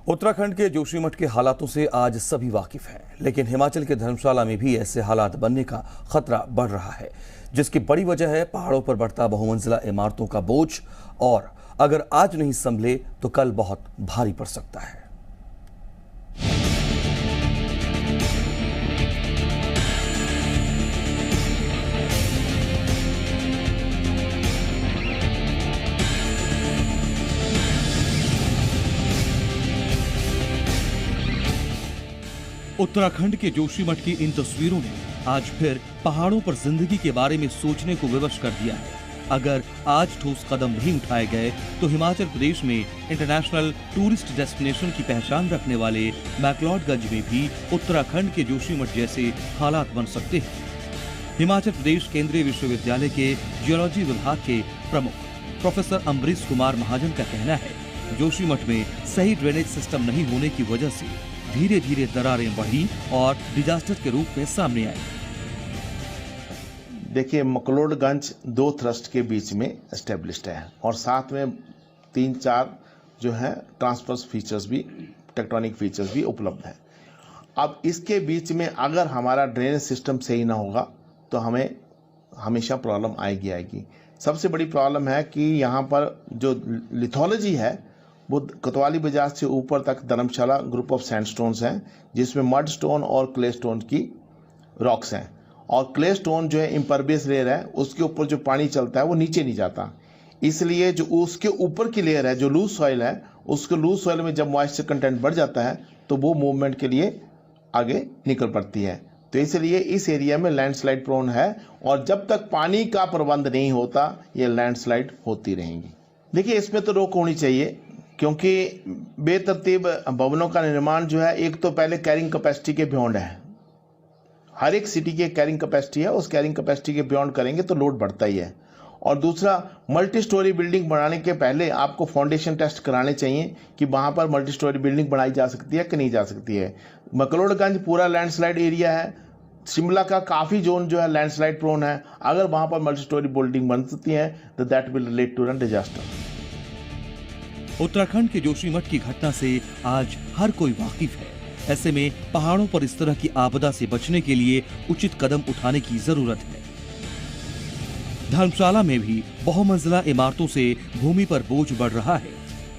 उत्तराखंड के जोशीमठ के हालातों से आज सभी वाकिफ हैं, लेकिन हिमाचल के धर्मशाला में भी ऐसे हालात बनने का खतरा बढ़ रहा है, जिसकी बड़ी वजह है पहाड़ों पर बढ़ता बहुमंजिला इमारतों का बोझ। और अगर आज नहीं संभले तो कल बहुत भारी पड़ सकता है। उत्तराखंड के जोशीमठ की इन तस्वीरों ने आज फिर पहाड़ों पर जिंदगी के बारे में सोचने को विवश कर दिया है। अगर आज ठोस कदम नहीं उठाए गए तो हिमाचल प्रदेश में इंटरनेशनल टूरिस्ट डेस्टिनेशन की पहचान रखने वाले मैक्लोडगंज में भी उत्तराखंड के जोशीमठ जैसे हालात बन सकते हैं। हिमाचल प्रदेश केंद्रीय विश्वविद्यालय के जियोलॉजी विभाग के प्रमुख प्रोफेसर अम्बरीश कुमार महाजन का कहना है, जोशीमठ में सही ड्रेनेज सिस्टम नहीं होने की वजह से धीरे धीरे दरारें बढ़ी और डिजास्टर के रूप में सामने आई। देखिए, मैक्लोडगंज 2 थ्रस्ट के बीच में एस्टेब्लिश्ड है और साथ में 3-4 जो है ट्रांसफर्स फीचर्स भी, टेक्टोनिक फीचर्स भी उपलब्ध है। अब इसके बीच में अगर हमारा ड्रेनेज सिस्टम सही ना होगा तो हमें हमेशा प्रॉब्लम आएगी। सबसे बड़ी प्रॉब्लम है कि यहाँ पर जो लिथोलॉजी है वो कोतवाली बाजार से ऊपर तक धर्मशाला ग्रुप ऑफ सैंडस्टोन्स हैं, जिसमें मड स्टोन और क्ले स्टोन की रॉक्स हैं। और क्ले स्टोन जो है इम्परवियस लेयर है, उसके ऊपर जो पानी चलता है वो नीचे नहीं जाता, इसलिए जो उसके ऊपर की लेयर है जो लूज सॉइल है, उसके लूज सॉइल में जब मॉइस्चर कंटेंट बढ़ जाता है तो वो मूवमेंट के लिए आगे निकल पड़ती है। तो इसलिए इस एरिया में लैंडस्लाइड प्रोन है और जब तक पानी का प्रबंध नहीं होता ये लैंडस्लाइड होती रहेंगी। देखिए, इसमें तो रोक होनी चाहिए, क्योंकि बेतरतीब भवनों का निर्माण जो है, एक तो पहले कैरिंग कैपेसिटी के बियॉन्ड है। हर एक सिटी की कैरिंग कैपेसिटी है, उस कैरिंग कैपेसिटी के बियॉन्ड करेंगे तो लोड बढ़ता ही है। और दूसरा, मल्टी स्टोरी बिल्डिंग बनाने के पहले आपको फाउंडेशन टेस्ट कराने चाहिए कि वहां पर मल्टी स्टोरी बिल्डिंग बनाई जा सकती है कि नहीं जा सकती है। मैक्लोडगंज पूरा लैंडस्लाइड एरिया है, शिमला का काफी जोन जो है लैंडस्लाइड प्रोन है। अगर वहां पर मल्टी स्टोरी बिल्डिंग बन सकती है तो that will relate to an disaster. Uttarakhand के जोशीमठ की घटना से आज हर कोई वाकिफ है। ऐसे में पहाड़ों पर इस तरह की आपदा से बचने के लिए उचित कदम उठाने की जरूरत है। धर्मशाला में भी बहुमंजिला इमारतों से भूमि पर बोझ बढ़ रहा है।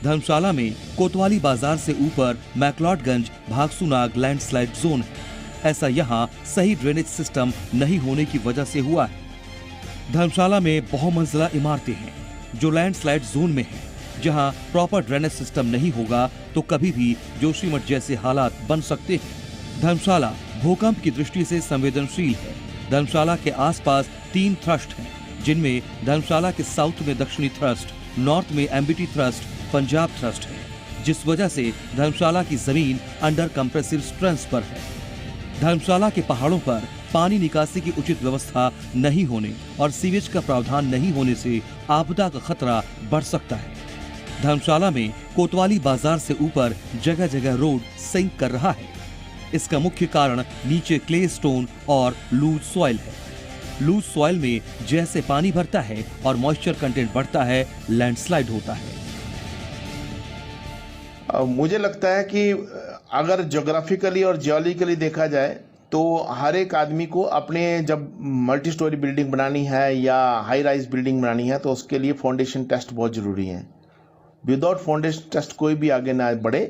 धर्मशाला में कोतवाली बाजार से ऊपर मैक्लोडगंज भागसूनाग लैंडस्लाइड जोन है। ऐसा यहाँ सही ड्रेनेज सिस्टम नहीं होने की वजह से हुआ है। धर्मशाला में बहुमंजिला इमारतें हैं जो लैंडस्लाइड जोन में है। जहां प्रॉपर ड्रेनेज सिस्टम नहीं होगा तो कभी भी जोशीमठ जैसे हालात बन सकते हैं। धर्मशाला भूकंप की दृष्टि से संवेदनशील है। धर्मशाला के आसपास 3 थ्रस्ट हैं, जिनमें धर्मशाला के साउथ में दक्षिणी थ्रस्ट, नॉर्थ में एमबीटी थ्रस्ट, पंजाब थ्रस्ट है, जिस वजह से धर्मशाला की जमीन अंडर कंप्रेसिव स्ट्रेंथ पर है। धर्मशाला के पहाड़ों पर पानी निकासी की उचित व्यवस्था नहीं होने और सीवेज का प्रावधान नहीं होने से आपदा का खतरा बढ़ सकता है। धर्मशाला में कोतवाली बाजार से ऊपर जगह जगह रोड सिंक कर रहा है। इसका मुख्य कारण नीचे क्ले स्टोन और लूज सॉइल है। लूज सॉइल में जैसे पानी भरता है और मॉइस्चर कंटेंट बढ़ता है, लैंडस्लाइड होता है। मुझे लगता है कि अगर ज्योग्राफिकली और जियोलॉजिकली देखा जाए तो हर एक आदमी को अपने जब मल्टी स्टोरी बिल्डिंग बनानी है या हाई राइज बिल्डिंग बनानी है तो उसके लिए फाउंडेशन टेस्ट बहुत जरूरी है। विदाउट फाउंडेशन टेस्ट कोई भी आगे ना बढ़े,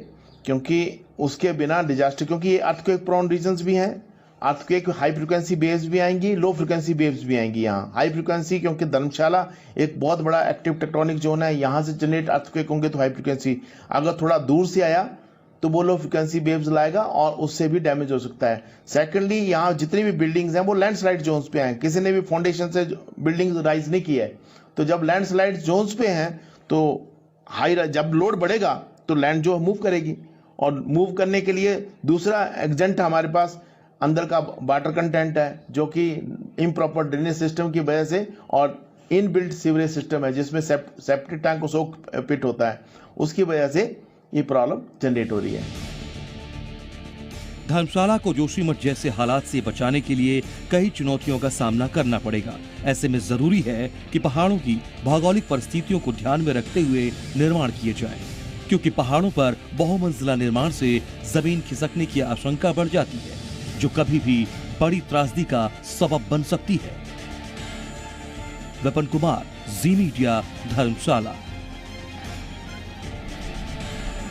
क्योंकि उसके बिना डिजास्टर, क्योंकि ये अर्थक्वेक प्रोन रीजन्स भी हैं। अर्थक्वेक हाई फ्रिक्वेंसी वेव्स भी आएंगी, लो फ्रिक्वेंसी वेव्स भी आएंगी। यहाँ हाई फ्रिक्वेंसी, क्योंकि धर्मशाला एक बहुत बड़ा एक्टिव टेक्टोनिक जोन है, यहाँ से जनरेट अर्थक्वेक होंगे तो हाई फ्रिक्वेंसी। अगर थोड़ा दूर से आया तो वो लो फ्रिक्वेंसी वेव्स लाएगा और उससे भी डैमेज हो सकता है। सेकेंडली, यहाँ जितनी भी बिल्डिंग्स हैं वो लैंडस्लाइड जोन्स पे हैं, किसी ने भी फाउंडेशन से बिल्डिंग राइज नहीं की है। तो जब लैंडस्लाइड जोन्स पे हैं तो जब लोड बढ़ेगा तो लैंड जो मूव करेगी, और मूव करने के लिए दूसरा एग्जेंट हमारे पास अंदर का वाटर कंटेंट है, जो कि इम्प्रॉपर ड्रेनेज सिस्टम की वजह से और इनबिल्ट सीवरेज सिस्टम है जिसमें सेप्टिक टैंक को सोक पिट होता है, उसकी वजह से ये प्रॉब्लम जनरेट हो रही है। धर्मशाला को जोशीमठ जैसे हालात से बचाने के लिए कई चुनौतियों का सामना करना पड़ेगा। ऐसे में जरूरी है कि पहाड़ों की भौगोलिक परिस्थितियों को ध्यान में रखते हुए निर्माण किए जाए, क्योंकि पहाड़ों पर बहुमंजिला निर्माण से जमीन खिसकने की आशंका बढ़ जाती है, जो कभी भी बड़ी त्रासदी का सबब बन सकती है। विपिन कुमार, जी मीडिया, धर्मशाला।